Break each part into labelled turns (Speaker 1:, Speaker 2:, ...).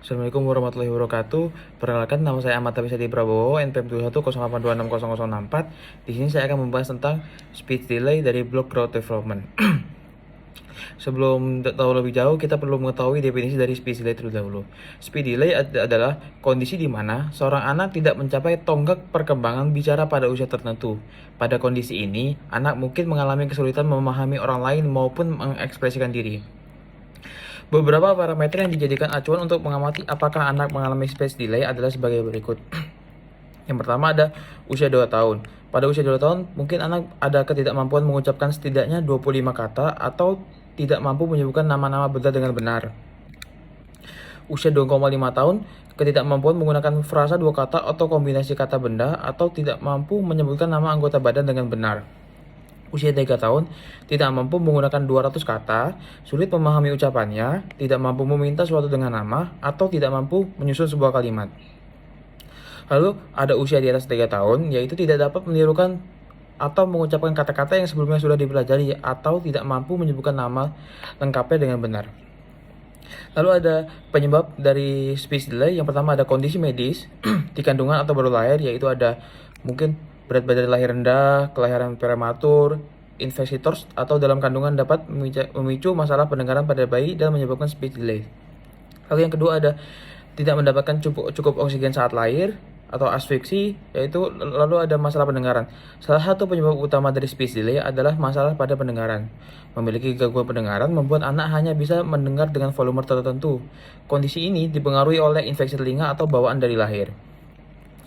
Speaker 1: Assalamualaikum warahmatullahi wabarakatuh. Perkenalkan, nama saya Ahmad Tapisadi Prabowo, NPM 2108260064. Di sini saya akan membahas tentang speech delay dari block growth development. Sebelum tahu lebih jauh, kita perlu mengetahui definisi dari speech delay terlebih dahulu. Speech delay adalah kondisi di mana seorang anak tidak mencapai tonggak perkembangan bicara pada usia tertentu. Pada kondisi ini, anak mungkin mengalami kesulitan memahami orang lain maupun mengekspresikan diri. Beberapa parameter yang dijadikan acuan untuk mengamati apakah anak mengalami speech delay adalah sebagai berikut. Yang pertama ada usia 2 tahun. Pada usia 2 tahun, mungkin anak ada ketidakmampuan mengucapkan setidaknya 25 kata atau tidak mampu menyebutkan nama-nama benda dengan benar. Usia 2,5 tahun, ketidakmampuan menggunakan frasa 2 kata atau kombinasi kata benda atau tidak mampu menyebutkan nama anggota badan dengan benar. Usia 3 tahun, tidak mampu menggunakan 200 kata, sulit memahami ucapannya, tidak mampu meminta sesuatu dengan nama, atau tidak mampu menyusun sebuah kalimat. Lalu ada usia di atas 3 tahun, yaitu tidak dapat menirukan atau mengucapkan kata-kata yang sebelumnya sudah dipelajari, atau tidak mampu menyebutkan nama lengkapnya dengan benar. Lalu ada penyebab dari speech delay. Yang pertama ada kondisi medis di kandungan atau baru lahir, yaitu ada mungkin berat badan lahir rendah, kelahiran prematur, infeksi TORS atau dalam kandungan dapat memicu masalah pendengaran pada bayi dan menyebabkan speech delay. Lalu yang kedua ada tidak mendapatkan cukup oksigen saat lahir atau asfiksi, yaitu lalu ada masalah pendengaran. Salah satu penyebab utama dari speech delay adalah masalah pada pendengaran. Memiliki gangguan pendengaran membuat anak hanya bisa mendengar dengan volume tertentu. Kondisi ini dipengaruhi oleh infeksi telinga atau bawaan dari lahir.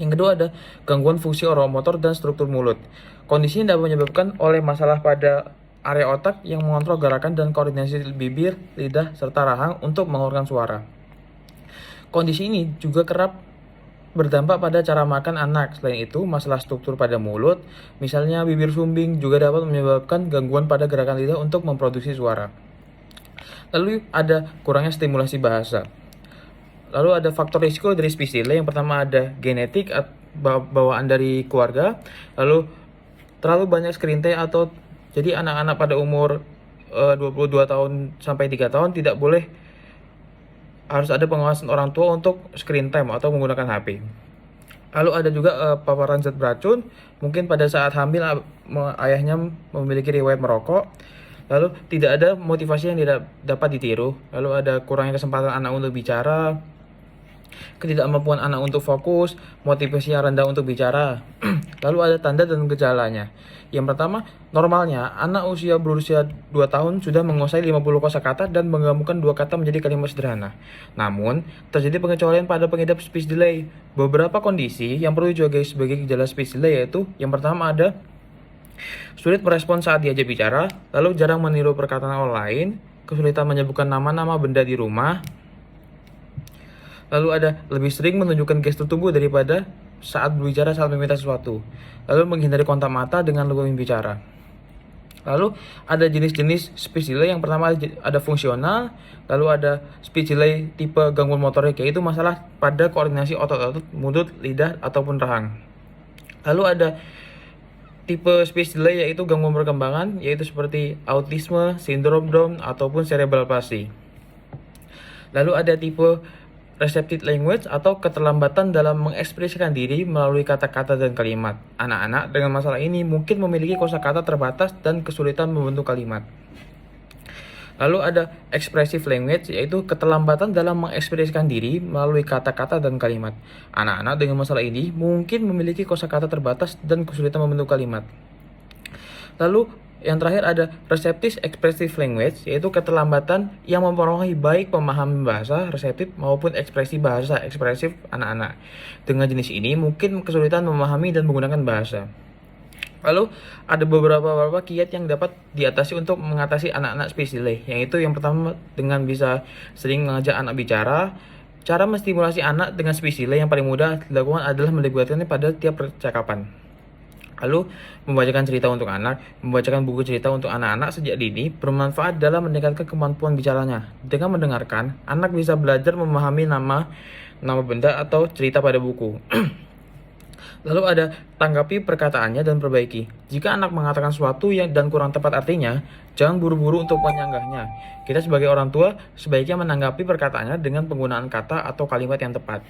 Speaker 1: Yang kedua ada gangguan fungsi oromotor dan struktur mulut. Kondisi ini dapat menyebabkan oleh masalah pada area otak yang mengontrol gerakan dan koordinasi bibir, lidah, serta rahang untuk mengeluarkan suara. Kondisi ini juga kerap berdampak pada cara makan anak. Selain itu, masalah struktur pada mulut, misalnya bibir sumbing, juga dapat menyebabkan gangguan pada gerakan lidah untuk memproduksi suara. Lalu ada kurangnya stimulasi bahasa. Lalu ada faktor risiko dari speech delay. Yang pertama ada genetik, bawaan dari keluarga. Lalu terlalu banyak screen time atau jadi anak-anak pada umur 22 tahun sampai 3 tahun tidak boleh, harus ada pengawasan orang tua untuk screen time atau menggunakan HP. Lalu ada juga paparan zat beracun, mungkin pada saat hamil ayahnya memiliki riwayat merokok. Lalu tidak ada motivasi yang tidak dapat ditiru. Lalu ada kurangnya kesempatan anak untuk bicara, ketidakmampuan anak untuk fokus, motivasi yang rendah untuk bicara. Lalu ada tanda dan gejalanya. Yang pertama, normalnya anak berusia 2 tahun sudah menguasai 50 kosakata dan menggabungkan 2 kata menjadi kalimat sederhana. Namun, terjadi pengecualian pada pengidap speech delay. Beberapa kondisi yang perlu dijaga sebagai gejala speech delay yaitu yang pertama ada sulit merespons saat diajak bicara, lalu jarang meniru perkataan orang lain, kesulitan menyebutkan nama-nama benda di rumah. Lalu ada lebih sering menunjukkan gestur tubuh daripada saat berbicara saat meminta sesuatu. Lalu menghindari kontak mata dengan lebih bicara. Lalu ada jenis-jenis speech delay. Yang pertama ada fungsional, lalu ada speech delay tipe gangguan motorik, yaitu masalah pada koordinasi otot-otot, mulut, lidah, ataupun rahang. Lalu ada tipe speech delay yaitu gangguan perkembangan, yaitu seperti autisme, sindrom Down, ataupun cerebral palsy. Lalu ada tipe receptive language atau keterlambatan dalam mengekspresikan diri melalui kata-kata dan kalimat. Anak-anak dengan masalah ini mungkin memiliki kosakata terbatas dan kesulitan membentuk kalimat. Lalu ada expressive language, yaitu keterlambatan dalam mengekspresikan diri melalui kata-kata dan kalimat. Anak-anak dengan masalah ini mungkin memiliki kosakata terbatas dan kesulitan membentuk kalimat. Lalu yang terakhir ada receptive expressive language, yaitu keterlambatan yang mempengaruhi baik pemahaman bahasa reseptif maupun ekspresi bahasa ekspresif anak-anak. Dengan jenis ini mungkin kesulitan memahami dan menggunakan bahasa. Lalu ada beberapa kiat yang dapat diatasi untuk mengatasi anak-anak speech delay, yaitu yang pertama dengan bisa sering mengajak anak bicara. Cara menstimulasi anak dengan speech delay yang paling mudah dilakukan adalah melibatkannya pada tiap percakapan. Lalu, membacakan cerita untuk anak, membacakan buku cerita untuk anak-anak sejak dini bermanfaat dalam meningkatkan kemampuan bicaranya. Dengan mendengarkan, anak bisa belajar memahami nama benda atau cerita pada buku. Lalu ada tanggapi perkataannya dan perbaiki. Jika anak mengatakan sesuatu yang dan kurang tepat artinya, jangan buru-buru untuk menyanggahnya. Kita sebagai orang tua sebaiknya menanggapi perkataannya dengan penggunaan kata atau kalimat yang tepat.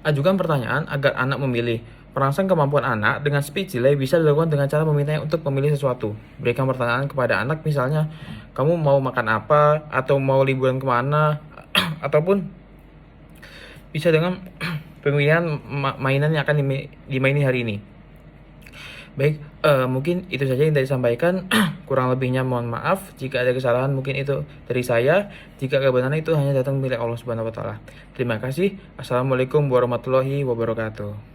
Speaker 1: Ajukan pertanyaan agar anak memilih. Perangsang kemampuan anak dengan speech delay bisa dilakukan dengan cara memintanya untuk memilih sesuatu. Berikan pertanyaan kepada anak misalnya, kamu mau makan apa, atau mau liburan kemana, ataupun bisa dengan pemilihan mainan yang akan dimaini hari ini. Baik, mungkin itu saja yang tadi disampaikan. Kurang lebihnya mohon maaf. Jika ada kesalahan mungkin itu dari saya. Jika kebenaran itu hanya datang milik Allah Subhanahu wa taala. Terima kasih. Assalamualaikum warahmatullahi wabarakatuh.